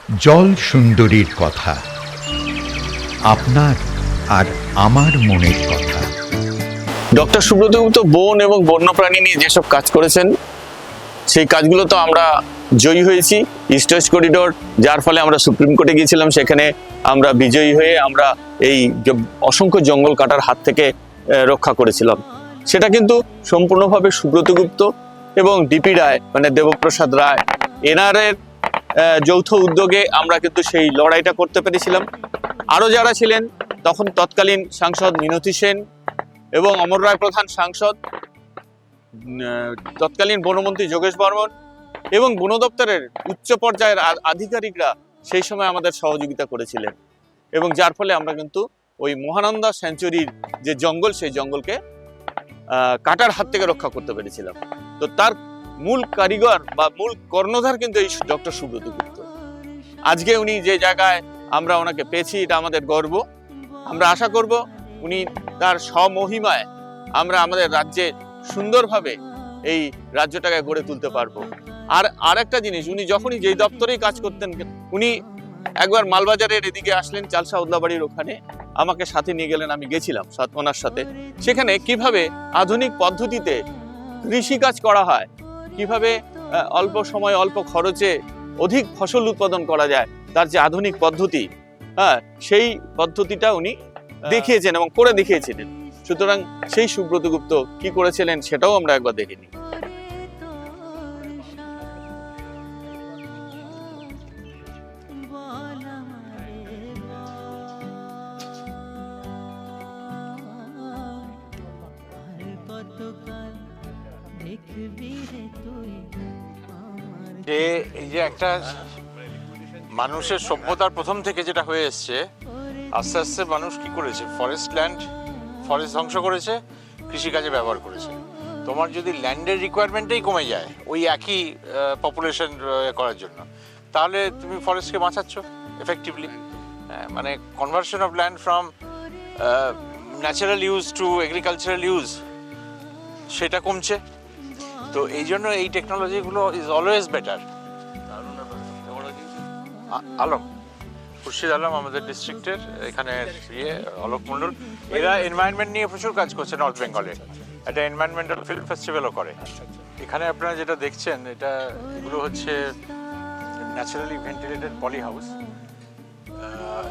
জল সুন্দরীর কথা, আপনার আর আমার মনের কথা। ডক্টর সুব্রত গুপ্ত বন এবং বন্যপ্রাণী নিয়ে যেসব কাজ করেছেন সেই কাজগুলো তো আমরা জয়ী হয়েছি। ইস্ট ওয়েস্ট করিডোর, যার ফলে আমরা সুপ্রিম কোর্টে গিয়েছিলাম, সেখানে আমরা বিজয়ী হয়ে আমরা এই অসংখ্য জঙ্গল কাটার হাত থেকে রক্ষা করেছিলাম। সেটা কিন্তু সম্পূর্ণভাবে সুব্রত গুপ্ত এবং ডিপি রায়, মানে দেবপ্রসাদ রায়, এনারের যৌথ উদ্যোগে আমরা কিন্তু সেই লড়াইটা করতে পেরেছিলাম। আরও যারা ছিলেন তখন তৎকালীন সাংসদ মিনতি সেন এবং অমর রায় প্রধান সাংসদ, তৎকালীন বনমন্ত্রী যোগেশ বর্মন এবং বন দপ্তরের উচ্চ পর্যায়ের আধিকারিকরা সেই সময় আমাদের সহযোগিতা করেছিলেন, এবং যার ফলে আমরা কিন্তু ওই মহানন্দা স্যাঞ্চুরির যে জঙ্গল, সেই জঙ্গলকে কাটার হাত থেকে রক্ষা করতে পেরেছিলাম। তো তার মূল কারিগর বা মূল কর্ণধার কিন্তু এই ডক্টর সুব্রত গুপ্ত। আজকে উনি যে জায়গায় আমরা ওনাকে পেয়েছি, এটা আমাদের গর্ব। আমরা আশা করব উনি তার স্বমহিমায় আমরা আমাদের রাজ্যে সুন্দরভাবে এই রাজ্যটাকে গড়ে তুলতে পারবো। আর একটা জিনিস, উনি যখনই যেই দপ্তরেই কাজ করতেন, উনি একবার মালবাজারের এদিকে আসলেন, চালসা উদলাবাড়ির ওখানে, আমাকে সাথে নিয়ে গেলেন, আমি গেছিলাম ওনার সাথে। সেখানে কিভাবে আধুনিক পদ্ধতিতে কৃষিকাজ করা হয়, কিভাবে অল্প সময় অল্প খরচে অধিক ফসল উৎপাদন করা যায়, তার যে আধুনিক পদ্ধতি, সেই পদ্ধতিটা উনি দেখিয়েছেন এবং করে দেখিয়েছিলেন। সুতরাং সেই সুব্রত গুপ্ত কি করেছিলেন সেটাও আমরা একবার দেখে নিই। যে এই যে একটা মানুষের সভ্যতার প্রথম থেকে যেটা হয়ে এসছে, আস্তে আস্তে মানুষ কি করেছে, ফরেস্ট ধ্বংস করেছে, কৃষিকাজে ব্যবহার করেছে। তোমার যদি ল্যান্ডের রিকোয়ারমেন্টটাই কমে যায় ওই একই পপুলেশন করার জন্য, তাহলে তুমি ফরেস্টকে বাঁচাচ্ছ এফেক্টিভলি। মানে conversion of land from natural use to agricultural use, সেটা কমছে। তো এই জন্য এই টেকনোলজিগুলো is always better. Alam, Khurshid Alam আমাদের ডিস্ট্রিক্টের এখানে অলোক মণ্ডল, এরা এনভায়রনমেন্ট নিয়ে প্রচুর কাজ করছে নর্থ বেঙ্গলে। একটা এনভায়রনমেন্টাল ফিল্ম ফেস্টিভ্যালও করে। এখানে আপনারা যেটা দেখছেন, এগুলো হচ্ছে ন্যাচারালি ভেন্টিলেটেড পলি হাউস।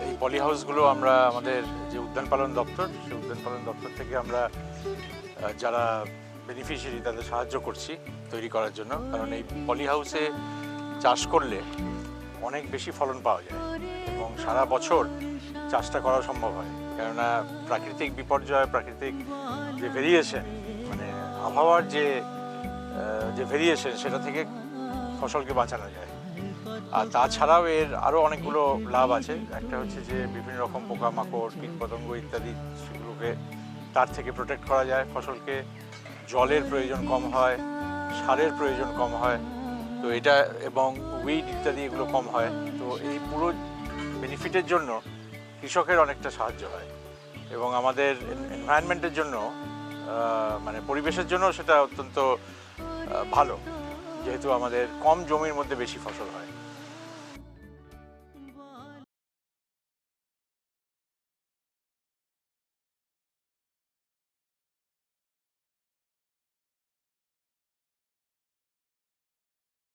এই পলি হাউসগুলো আমরা আমাদের যে উদ্যান পালন দপ্তর, সেই উদ্যান পালন দপ্তর থেকে আমরা যারা বেনিফিশিয়ারি তাদের সাহায্য করছি তৈরি করার জন্য। কারণ এই পলি হাউসে চাষ করলে অনেক বেশি ফলন পাওয়া যায় এবং সারা বছর চাষটা করা সম্ভব হয়। কেননা প্রাকৃতিক বিপর্যয়, প্রাকৃতিক যে ভেরিয়েশন, মানে আবহাওয়ার যে ভেরিয়েশন, সেটা থেকে ফসলকে বাঁচানো যায়। আর তাছাড়াও এর আরও অনেকগুলো লাভ আছে। একটা হচ্ছে যে বিভিন্ন রকম পোকামাকড়, কীটপতঙ্গ ইত্যাদি, সেগুলোকে তার থেকে প্রোটেক্ট করা যায়। ফসলকে জলের প্রয়োজন কম হয়, সারের প্রয়োজন কম হয়, তো এটা, এবং উইড ইত্যাদি এগুলো কম হয়। তো এই পুরো বেনিফিটের জন্য কৃষকের অনেকটা সাহায্য হয় এবং আমাদের এনভায়রনমেন্টের জন্য, মানে পরিবেশের জন্য সেটা অত্যন্ত ভালো, যেহেতু আমাদের কম জমির মধ্যে বেশি ফসল হয়।